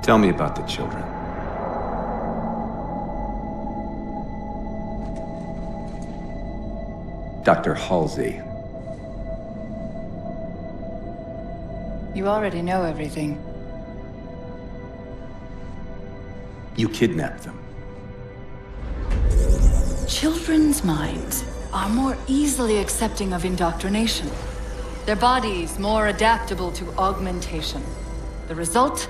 Tell me about the children. Dr. Halsey. You already know everything. You kidnapped them. Children's minds are more easily accepting of indoctrination. Their bodies more adaptable to augmentation. The result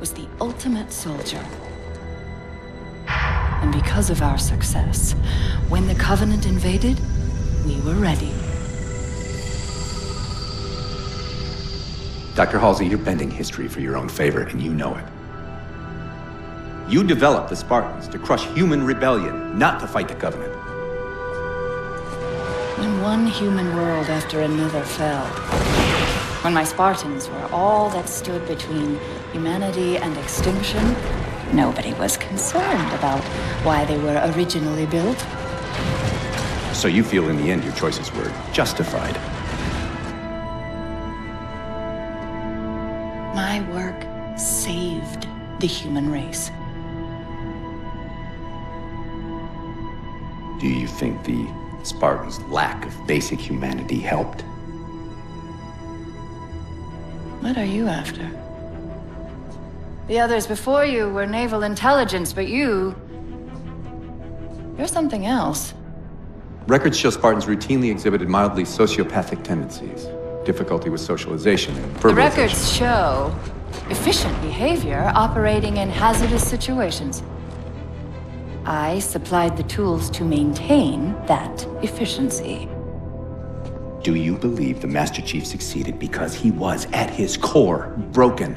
was the ultimate soldier. And because of our success, when the Covenant invaded, we were ready. Dr. Halsey, you're bending history for your own favor, and you know it. You developed the Spartans to crush human rebellion, not to fight the Covenant. When one human world after another fell, when my Spartans were all that stood between humanity and extinction, nobody was concerned about why they were originally built. So you feel in the end your choices were justified? My work saved the human race. Do you think the Spartans' lack of basic humanity helped? What are you after? The others before you were naval intelligence, but you're something else. Records show Spartans routinely exhibited mildly sociopathic tendencies, difficulty with socialization, and verbalization. The records show efficient behavior operating in hazardous situations. I supplied the tools to maintain that efficiency. Do you believe the Master Chief succeeded because he was, at his core, broken?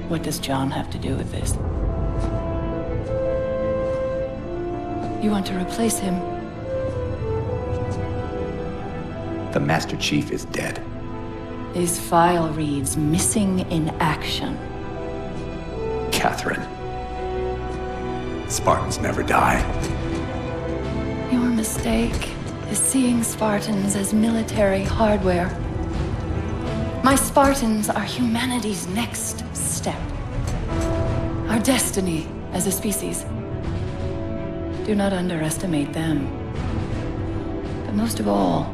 What does John have to do with this? You want to replace him? The Master Chief is dead. His file reads missing in action. Catherine. Spartans never die. Your mistake is seeing Spartans as military hardware. My Spartans are humanity's next step. Our destiny as a species. Do not underestimate them. But most of all,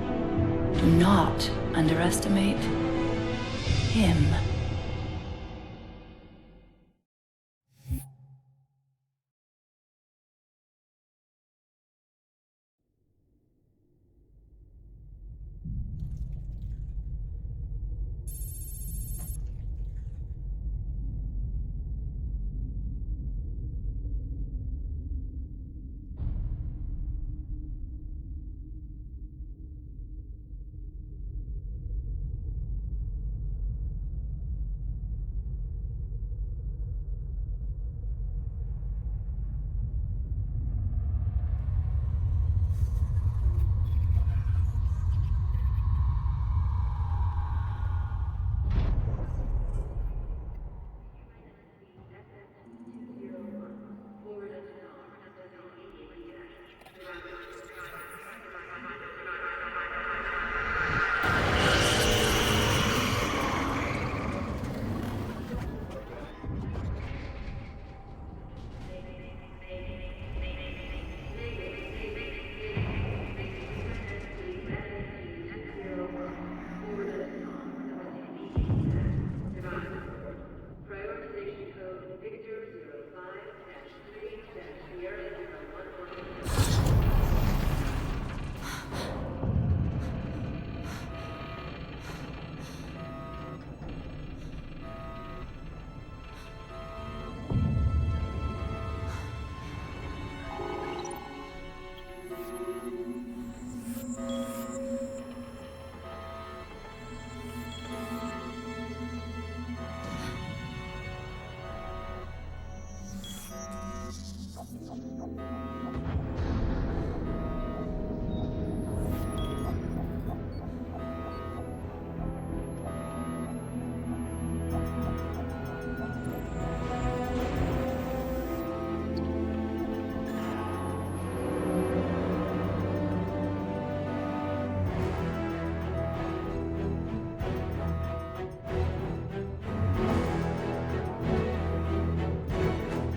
do not underestimate him.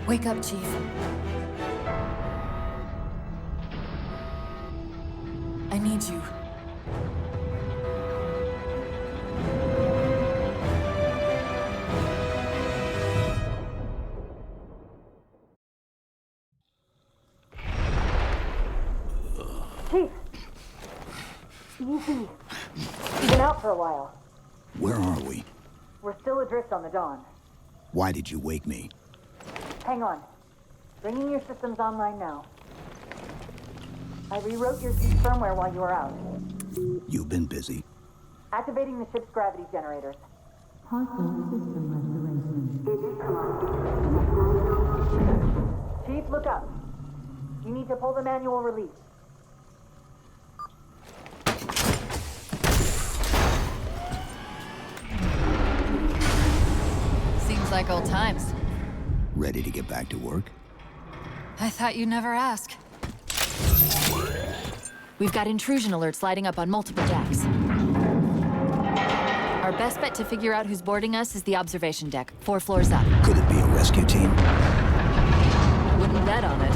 Wake up, Chief. I need you. Chief! Easy. You've been out for a while. Where are we? We're still adrift on the Dawn. Why did you wake me? Hang on. Bringing your systems online now. I rewrote your ship's firmware while you were out. You've been busy. Activating the ship's gravity generators. Chief, look up. You need to pull the manual release. Seems like old times. Ready to get back to work? I thought you'd never ask. We've got intrusion alerts lighting up on multiple decks. Our best bet to figure out who's boarding us is the observation deck, 4 floors up. Could it be a rescue team? Wouldn't bet on it.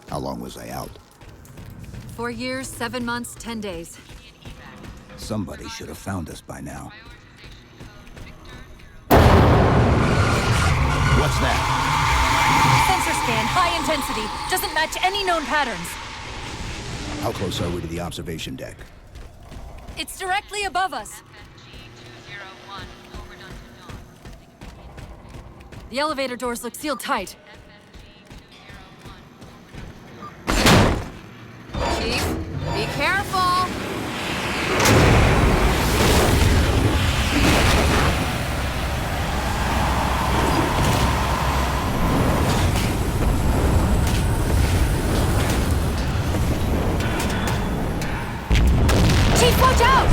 How long was I out? 4 years, 7 months, 10 days. Somebody should have found us by now. What's that? Sensor scan, high intensity. Doesn't match any known patterns. How close are we to the observation deck? It's directly above us. The elevator doors look sealed tight. Chief, be careful! Chief, watch out!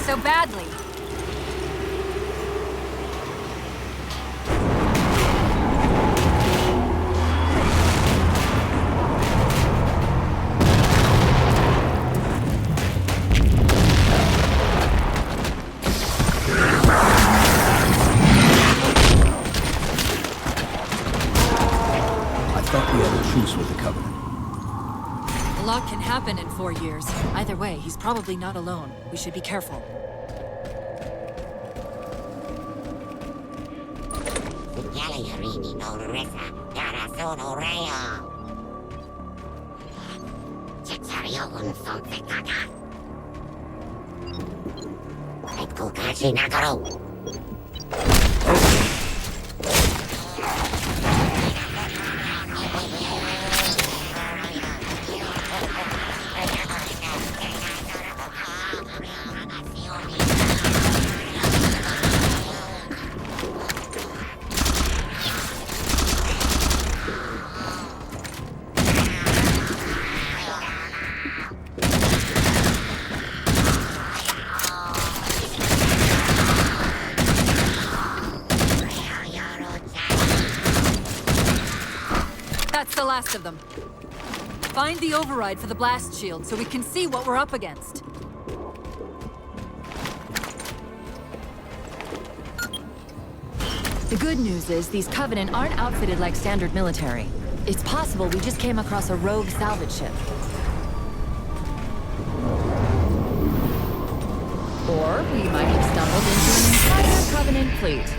So badly. I thought we had a truce with the Covenant. A lot can happen in 4 years. Either way, he's probably not alone. We should be careful. That's the last of them. Find the override for the blast shield so we can see what we're up against. The good news is these Covenant aren't outfitted like standard military. It's possible we just came across a rogue salvage ship. Or we might have stumbled into an entire Covenant fleet.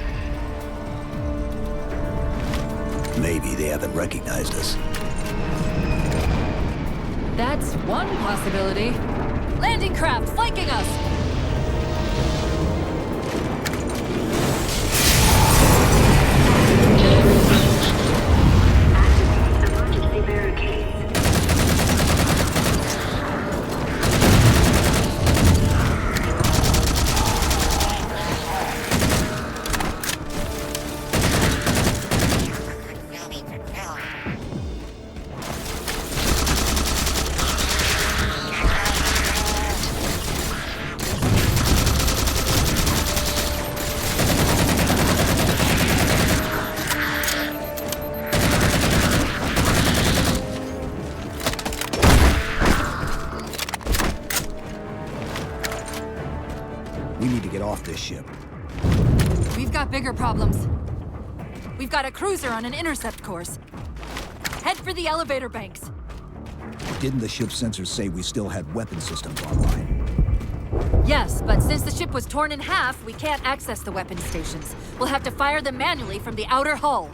Maybe they haven't recognized us. That's one possibility. Landing craft flanking us! this ship. We've got bigger problems. We've got a cruiser on an intercept course. Head for the elevator banks. Didn't the ship's sensors say we still had weapon systems online? Yes, but since the ship was torn in half, we can't access the weapon stations. We'll have to fire them manually from the outer hull.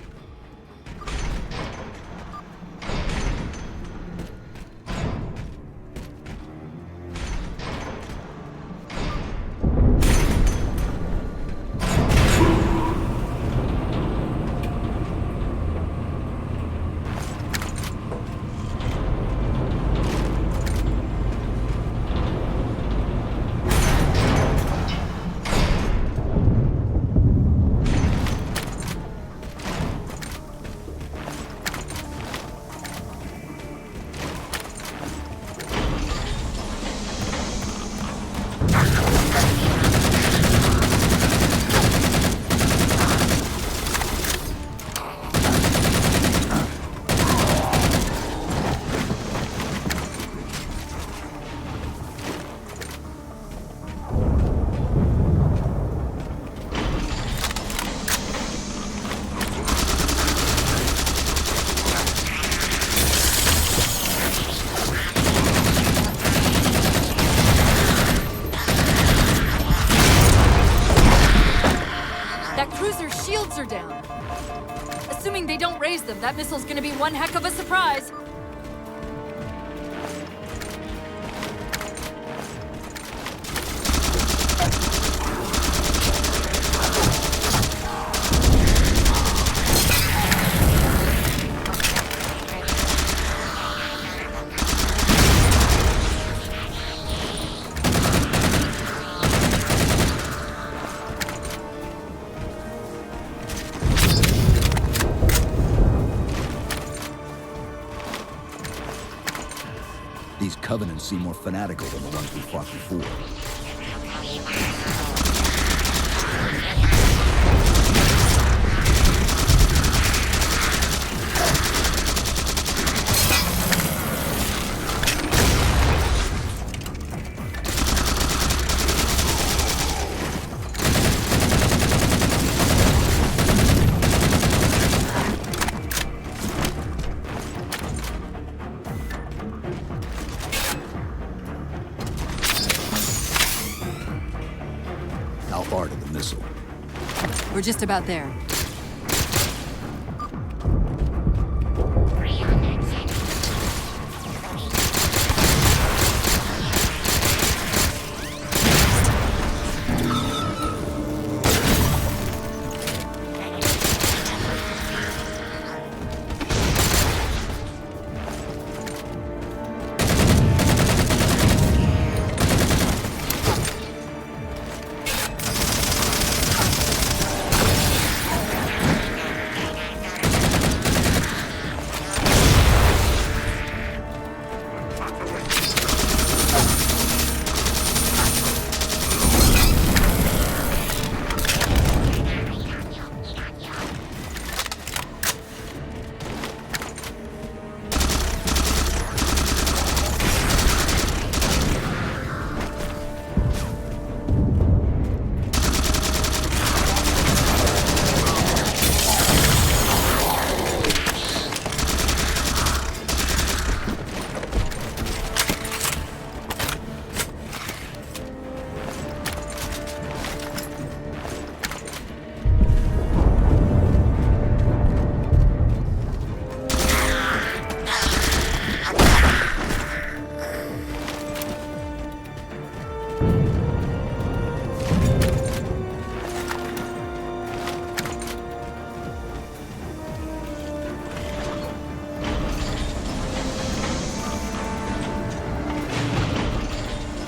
Are down. Assuming they don't raise them, that missile's gonna be one heck of a surprise. These Covenants seem more fanatical than the ones we fought before. How far to the missile? We're just about there.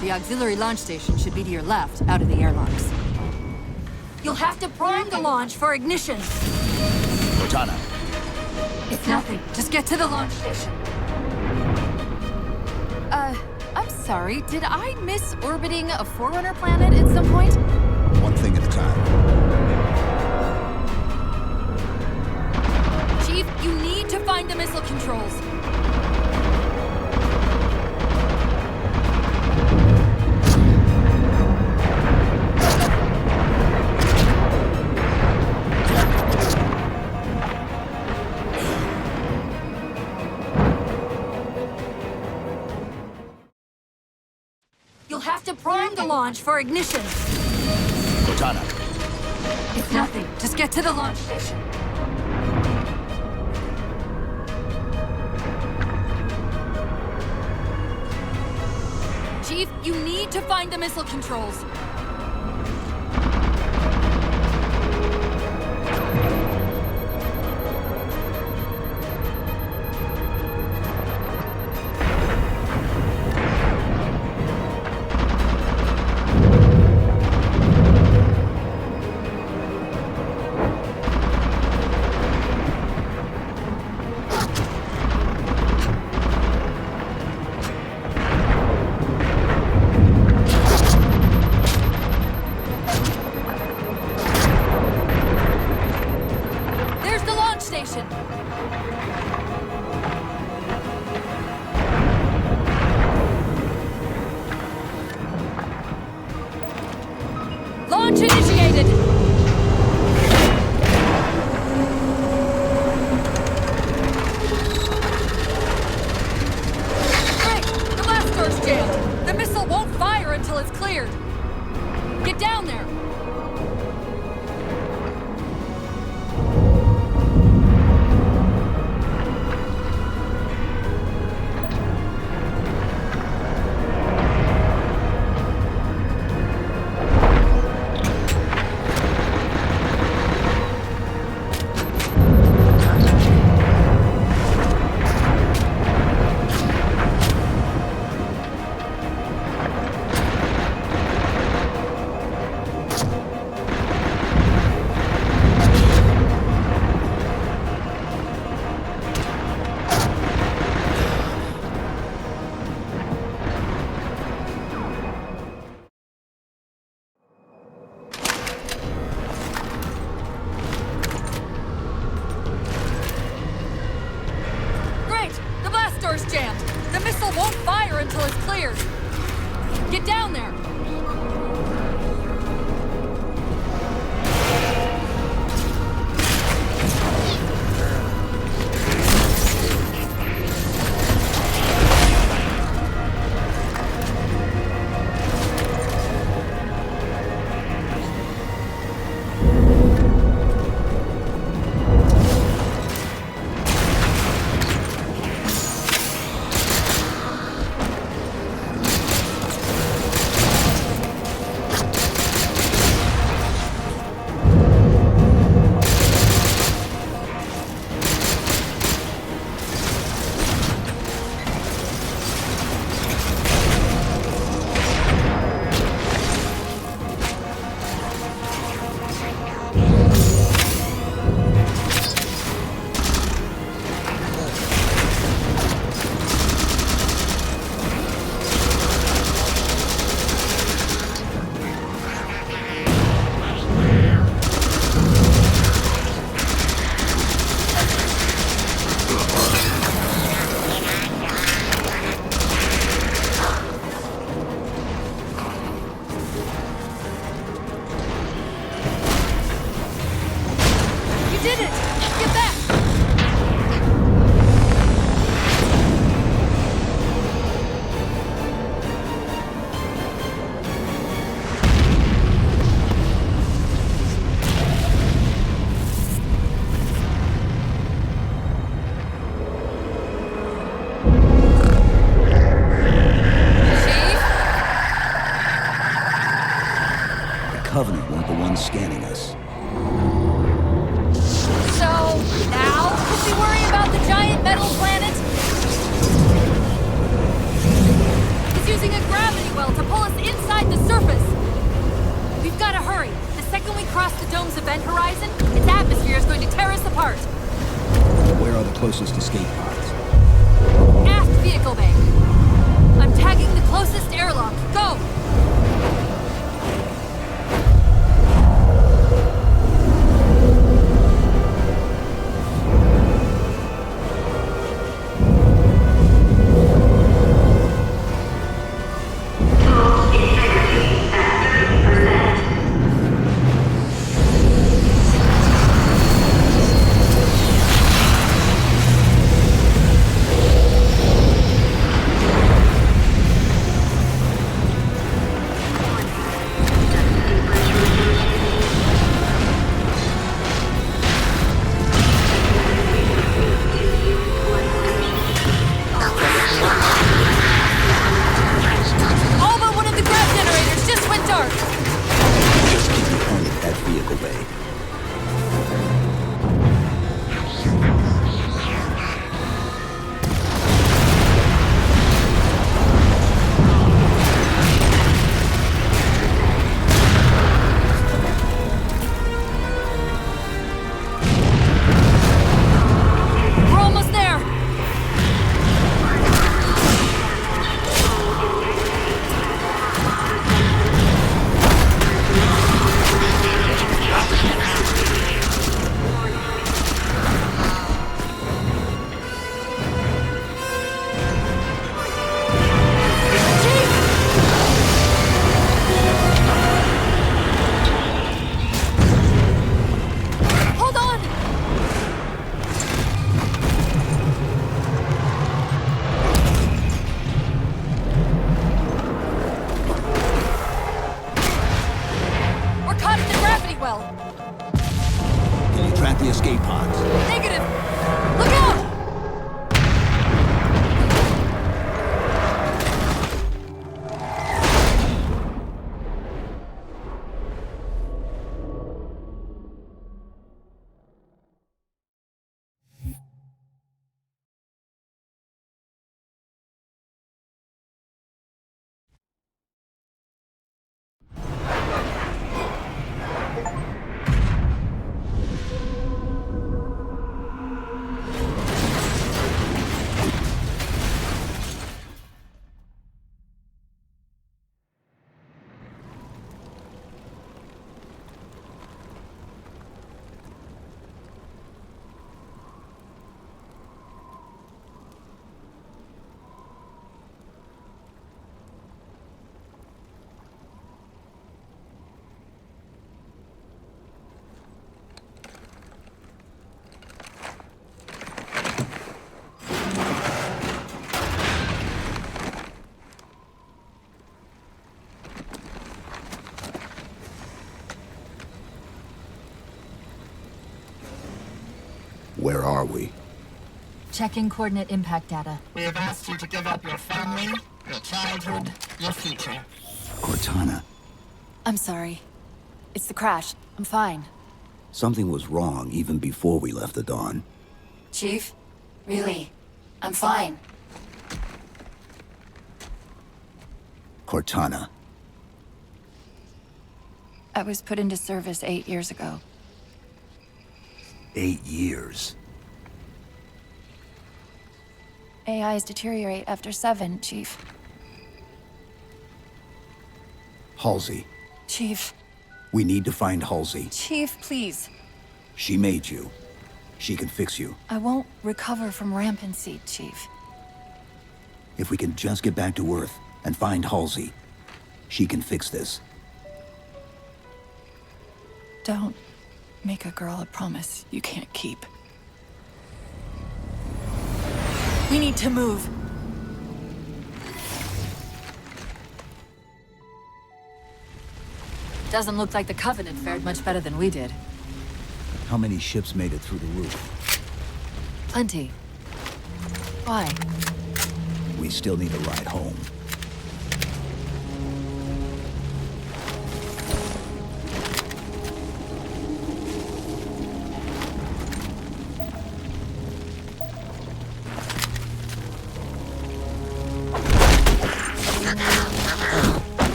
The auxiliary launch station should be to your left, out of the airlocks. You'll have to prime the launch for ignition. Cortana. It's nothing. Just get to the launch station. I'm sorry. Did I miss orbiting a Forerunner planet at some point? One thing at a time. Chief, you need to find the missile controls. launch for ignition. Cortana, It's nothing. Just get to the launch station. Chief, you need to find the missile controls. There's the launch station. Launch initiated. Great! The blast door's jammed. The missile won't fire until it's cleared. Get down there. Great! The blast door's jammed. The missile won't fire until it's cleared. Get down there. You did it! Get back! Chief? the Covenant weren't the ones scanning us. So, now could we worry about the giant metal planet? It's using a gravity well to pull us inside the surface. We've got to hurry. The second we cross the dome's event horizon, its atmosphere is going to tear us apart. Where are the closest escape pods? Aft vehicle bay. I'm tagging the closest airlock. Go! Where are we? Checking coordinate impact data. We have asked you to give up your family, your childhood, your future. Cortana, I'm sorry. It's the crash. I'm fine. something was wrong even before we left the Dawn. Chief? Really? I'm fine. Cortana, I was put into service 8 years ago. 8 years. AIs deteriorate after 7, Chief. Halsey, Chief. we need to find Halsey. Chief, please. She made you. She can fix you. I won't recover from rampancy, Chief. If we can just get back to Earth and find Halsey, she can fix this. Don't make a girl a promise you can't keep. We need to move. Doesn't look like the Covenant fared much better than we did. How many ships made it through the roof? Plenty. Why? We still need a ride home.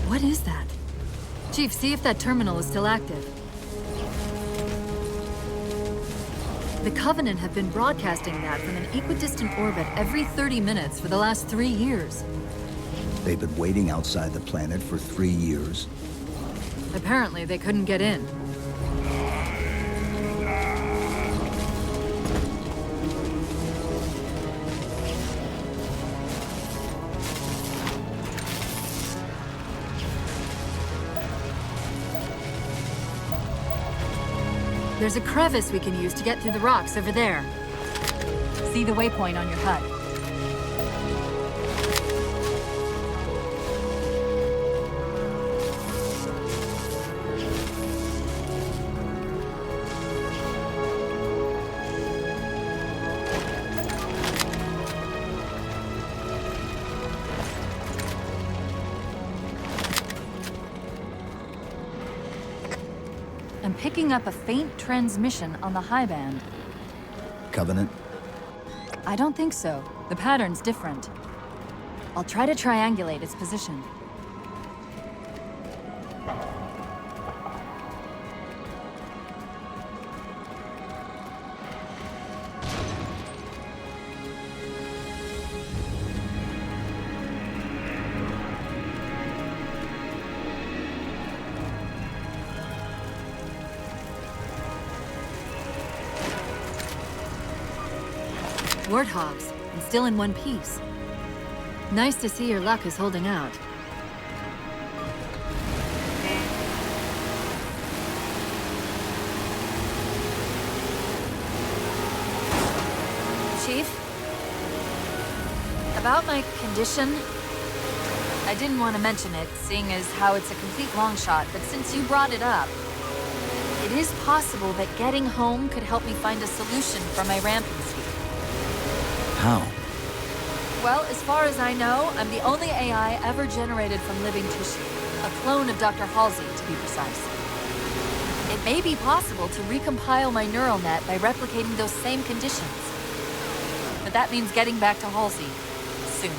What is that? Chief, see if that terminal is still active. The Covenant have been broadcasting that from an equidistant orbit every 30 minutes for the last 3 years. They've been waiting outside the planet for 3 years. Apparently, they couldn't get in. There's a crevice we can use to get through the rocks over there. See the waypoint on your HUD. I'm picking up a faint transmission on the high band. Covenant? I don't think so. The pattern's different. I'll try to triangulate its position. Warthogs, and still in one piece. Nice to see your luck is holding out. Chief? About my condition? I didn't want to mention it, seeing as how it's a complete long shot, but since you brought it up, it is possible that getting home could help me find a solution for my rampancy. How? Well, as far as I know, I'm the only AI ever generated from living tissue. A clone of Dr. Halsey, to be precise. It may be possible to recompile my neural net by replicating those same conditions. But that means getting back to Halsey soon.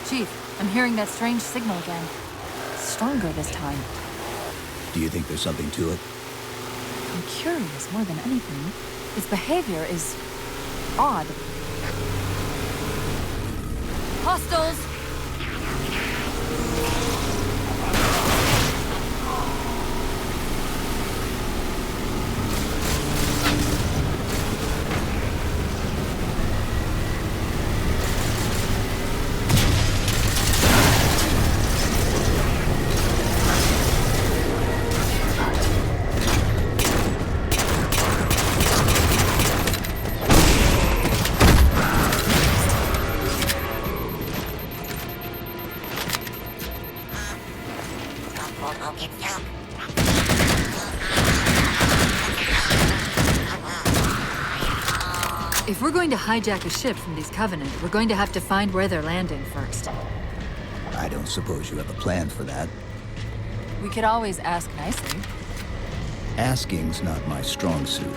Chief, I'm hearing that strange signal again. Stronger this time. Do you think there's something to it? I'm curious more than anything. Its behavior is odd. Hostiles! If we're going to hijack a ship from these Covenant, we're going to have to find where they're landing first. I don't suppose you have a plan for that. We could always ask nicely. Asking's not my strong suit.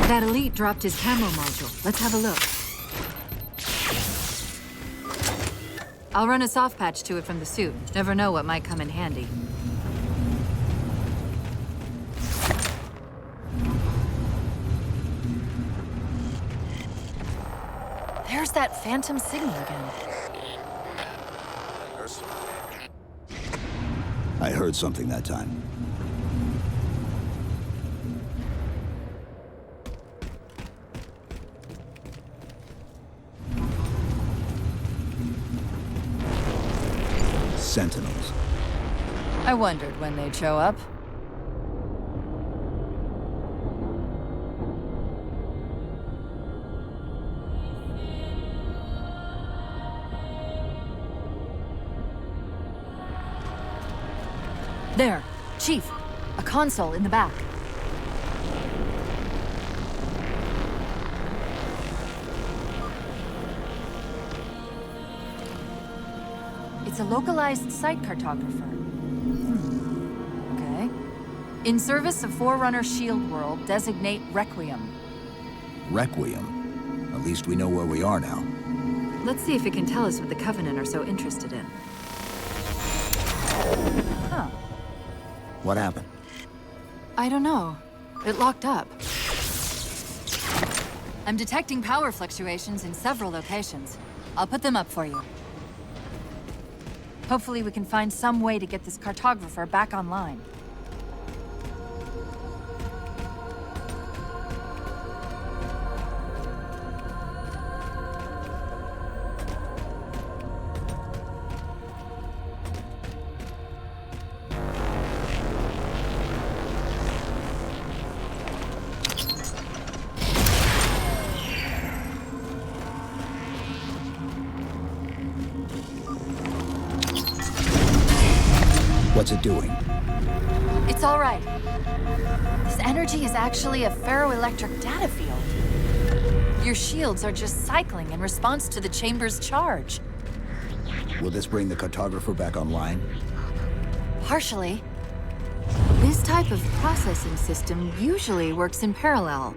That elite dropped his camo module. Let's have a look. I'll run a soft patch to it from the suit. Never know what might come in handy. There's that phantom signal again. I heard something that time. Sentinels. I wondered when they'd show up. There, Chief. A console in the back. It's a localized site cartographer. Okay. In service of Forerunner Shield World, designate Requiem. Requiem. At least we know where we are now. Let's see if it can tell us what the Covenant are so interested in. Huh. What happened? I don't know. It locked up. I'm detecting power fluctuations in several locations. I'll put them up for you. Hopefully we can find some way to get this cartographer back online. What's it doing? It's all right. This energy is actually a ferroelectric data field. Your shields are just cycling in response to the chamber's charge. Will this bring the cartographer back online? Partially. This type of processing system usually works in parallel.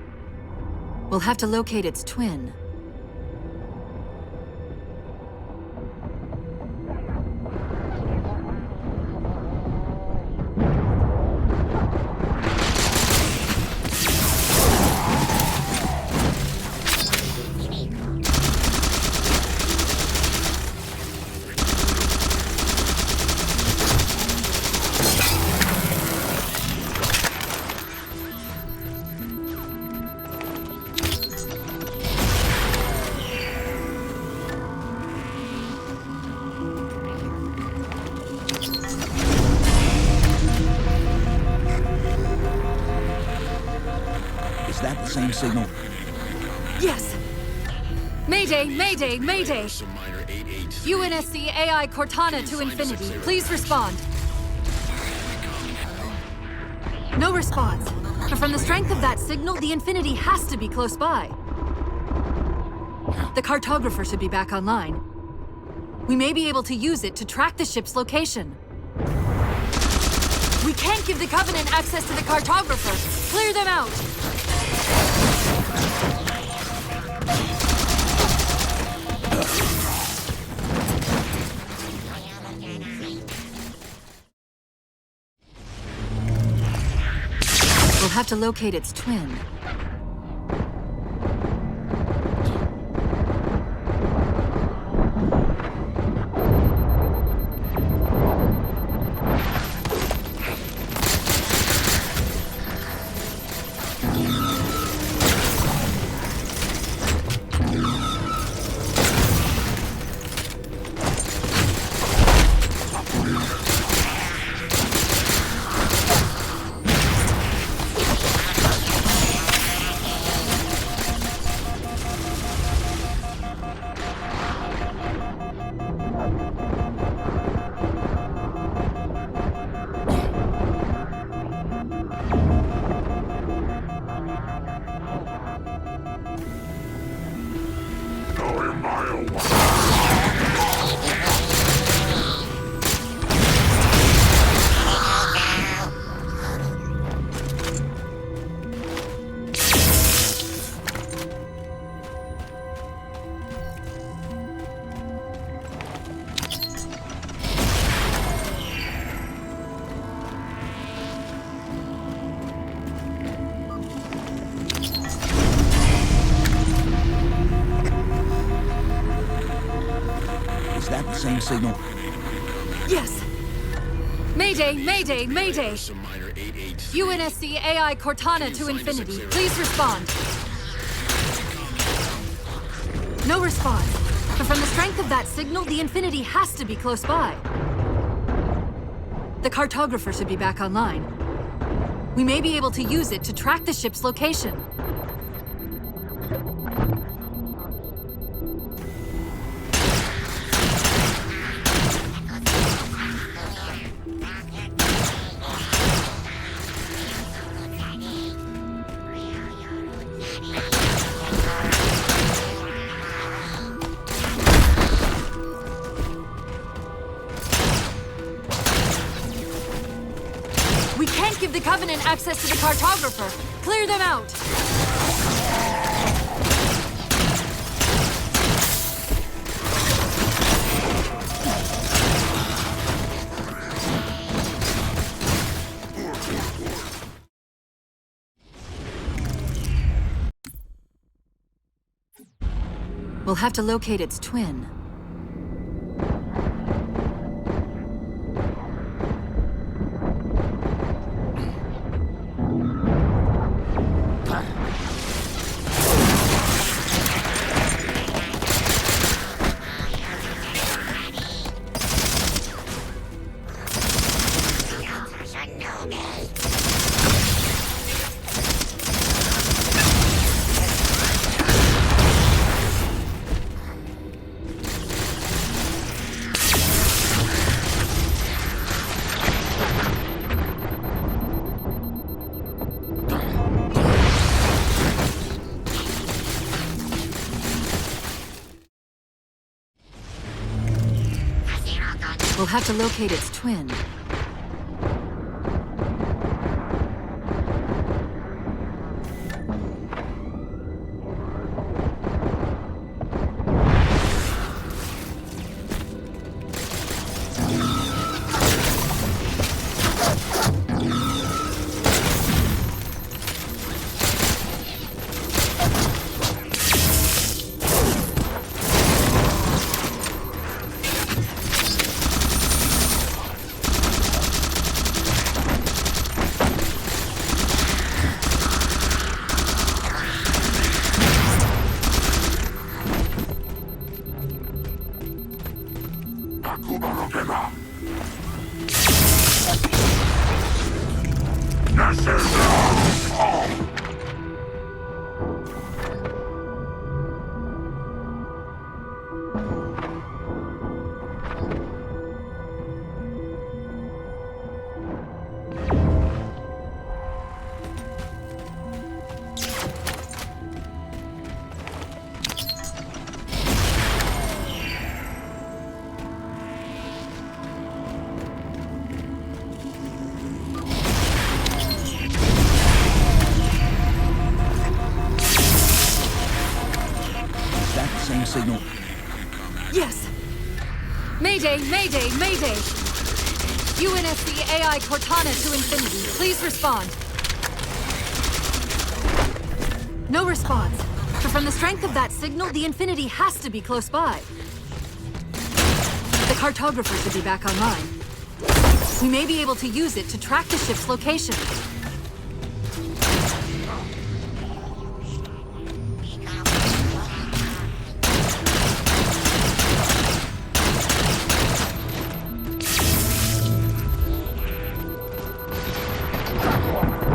We'll have to locate its twin. Is that the same signal? Yes! Mayday, mayday, mayday! UNSC AI Cortana to Infinity. Please respond. No response. But from the strength of that signal, the Infinity has to be close by. The cartographer should be back online. We may be able to use it to track the ship's location. We can't give the Covenant access to the cartographer. Clear them out! We'll have to locate its twin. Is that the same signal? Yes! Mayday, mayday, mayday! UNSC AI Cortana to Infinity. Please respond. No response. But from the strength of that signal, the Infinity has to be close by. The cartographer should be back online. We may be able to use it to track the ship's location. We can't give the Covenant access to the cartographer. Clear them out! We'll have to locate its twin. have to locate its twin. Signal. Yes! Mayday, mayday, mayday! UNSC AI Cortana to Infinity, please respond. No response. But from the strength of that signal, the Infinity has to be close by. The cartographer should be back online. We may be able to use it to track the ship's location.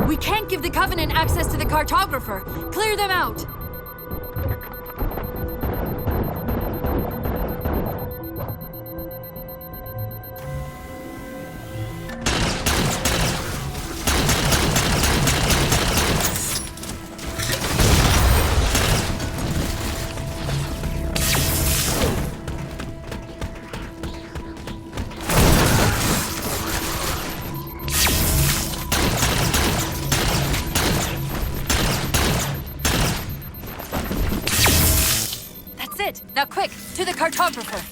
We can't give the Covenant access to the cartographer. Clear them out. Now quick, to the cartographer!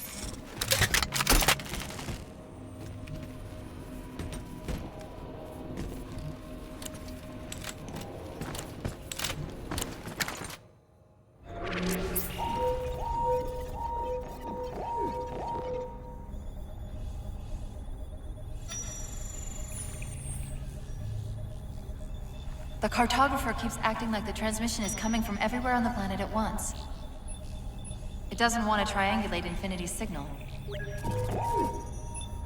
The cartographer keeps acting like the transmission is coming from everywhere on the planet at once. It doesn't want to triangulate Infinity's signal.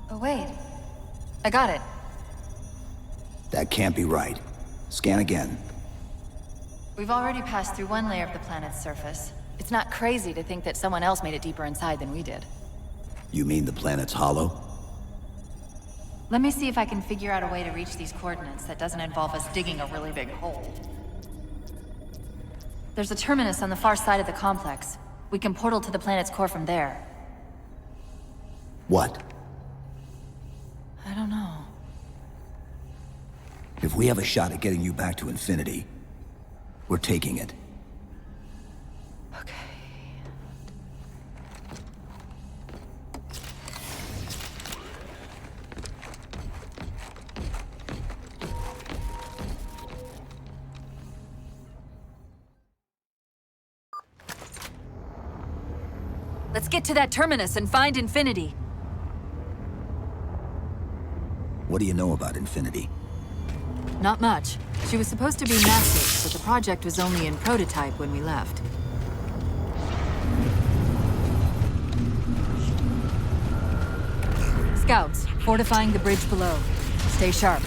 Oh, wait. I got it. That can't be right. Scan again. We've already passed through one layer of the planet's surface. It's not crazy to think that someone else made it deeper inside than we did. You mean the planet's hollow? Let me see if I can figure out a way to reach these coordinates that doesn't involve us digging a really big hole. There's a terminus on the far side of the complex. We can portal to the planet's core from there. What? I don't know. If we have a shot at getting you back to Infinity, we're taking it. Okay. Let's get to that terminus and find Infinity. What do you know about Infinity? Not much. She was supposed to be massive, but the project was only in prototype when we left. Scouts, fortifying the bridge below. Stay sharp.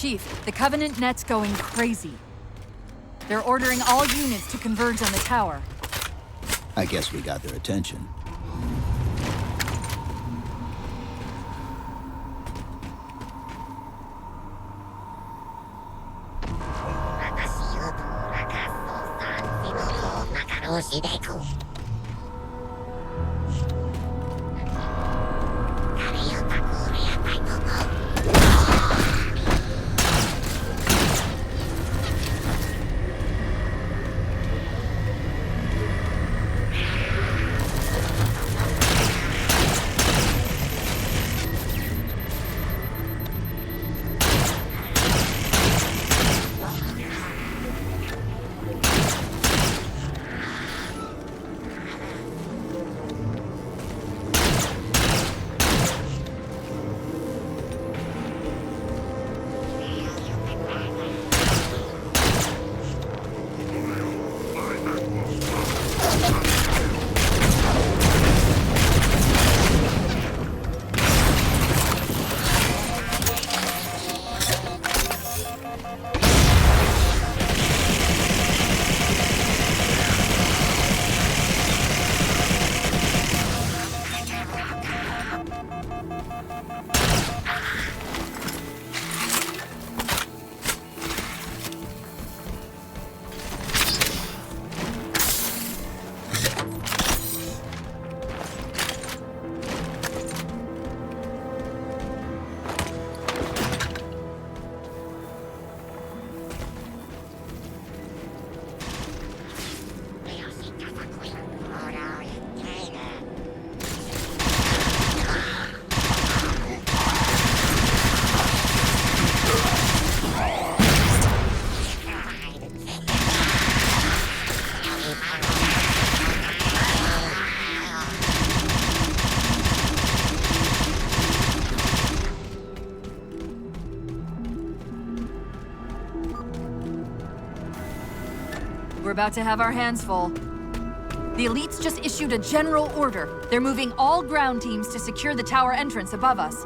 Chief, the Covenant net's going crazy. They're ordering all units to converge on the tower. I guess we got their attention. We're about to have our hands full. The elites just issued a general order. They're moving all ground teams to secure the tower entrance above us.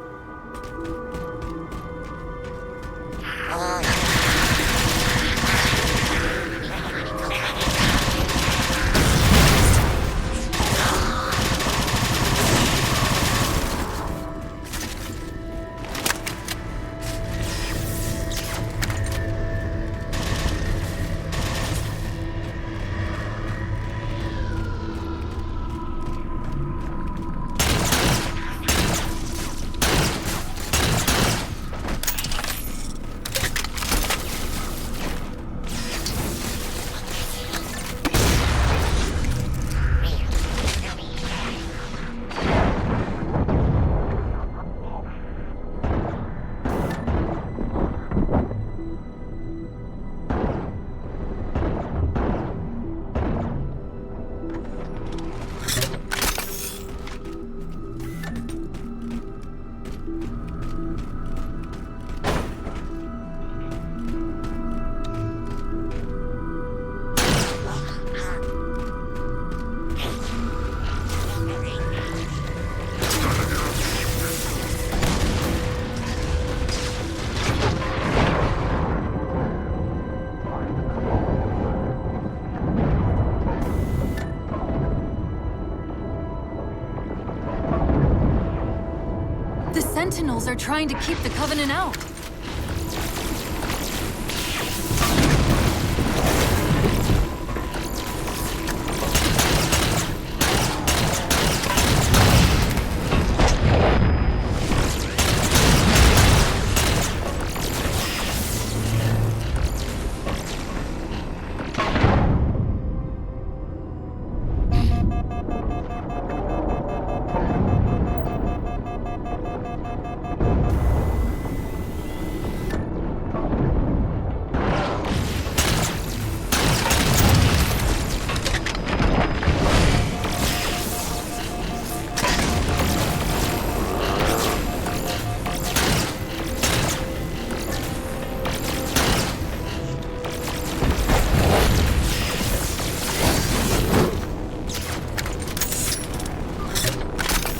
The Sentinels are trying to keep the Covenant out.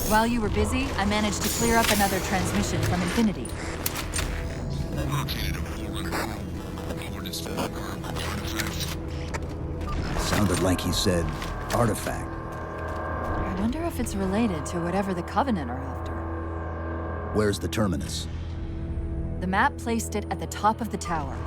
While you were busy, I managed to clear up another transmission from Infinity. Sounded like he said artifact. I wonder if it's related to whatever the Covenant are after. Where's the terminus? The map placed it at the top of the tower.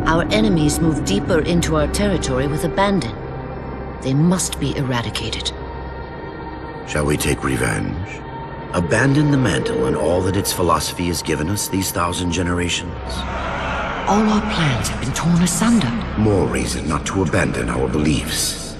Our enemies move deeper into our territory with abandon. They must be eradicated. Shall we take revenge? Abandon the mantle and all that its philosophy has given us these 1,000 generations? All our plans have been torn asunder. More reason not to abandon our beliefs.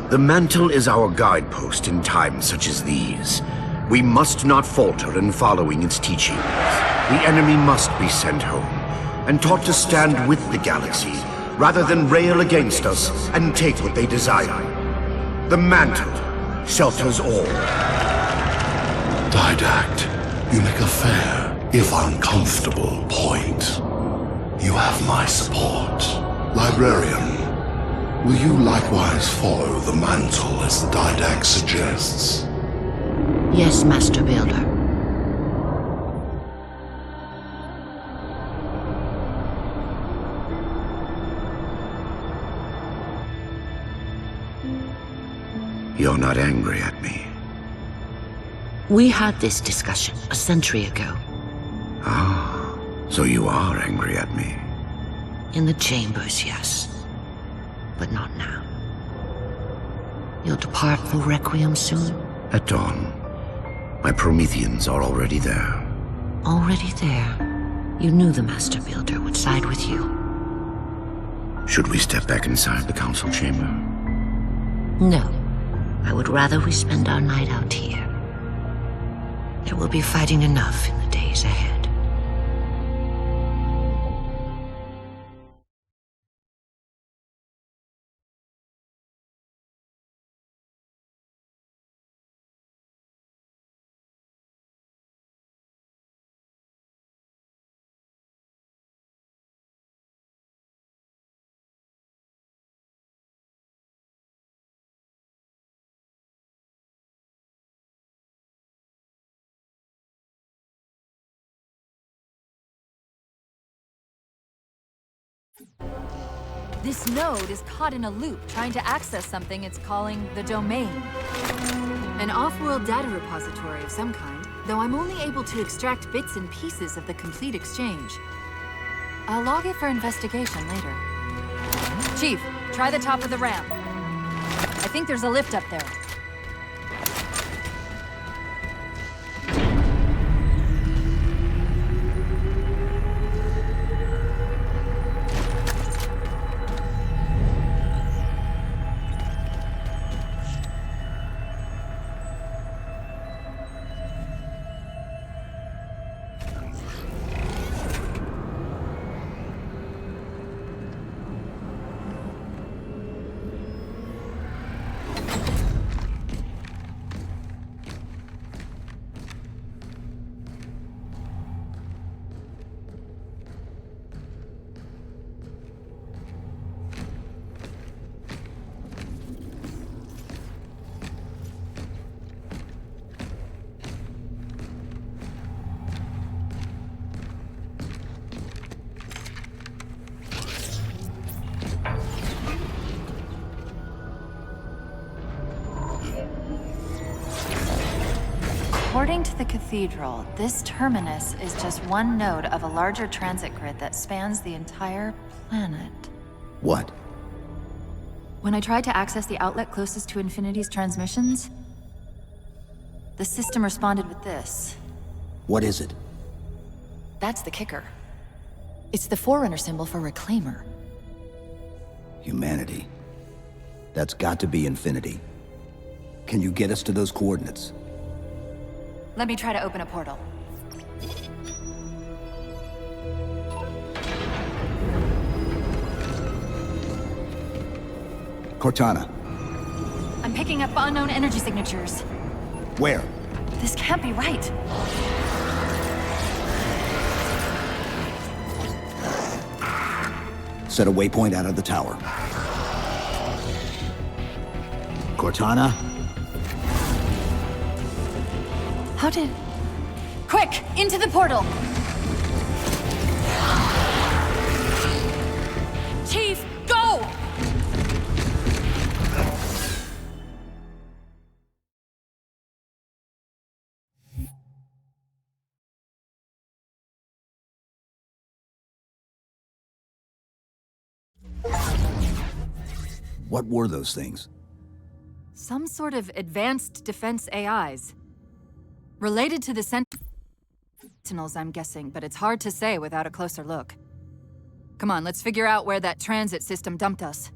The mantle is our guidepost in times such as these. We must not falter in following its teachings. The enemy must be sent home and taught to stand with the galaxy, rather than rail against us and take what they desire. The mantle shelters all. Didact, you make a fair, if uncomfortable, point. You have my support. Librarian, will you likewise follow the mantle as the Didact suggests? Yes, Master Builder. You're not angry at me. We had this discussion a century ago. Ah, so you are angry at me. In the chambers, yes. But not now. You'll depart for Requiem soon? At dawn. My Prometheans are already there. Already there. You knew the Master Builder would side with you. Should we step back inside the council chamber? No. I would rather we spend our night out here. There will be fighting enough in the days ahead. This node is caught in a loop trying to access something it's calling the Domain. An off-world data repository of some kind, though I'm only able to extract bits and pieces of the complete exchange. I'll log it for investigation later. Chief, try the top of the ramp. I think there's a lift up there. According to the Cathedral, this terminus is just one node of a larger transit grid that spans the entire planet. What? When I tried to access the outlet closest to Infinity's transmissions, the system responded with this. What is it? That's the kicker. It's the Forerunner symbol for Reclaimer. Humanity. That's got to be Infinity. Can you get us to those coordinates? Let me try to open a portal. Cortana. I'm picking up unknown energy signatures. Where? This can't be right. Set a waypoint out of the tower. Cortana? How did... Quick! Into the portal! Chief, go! What were those things? Some sort of advanced defense AIs. Related to the Sentinels, I'm guessing, but it's hard to say without a closer look. Come on, let's figure out where that transit system dumped us.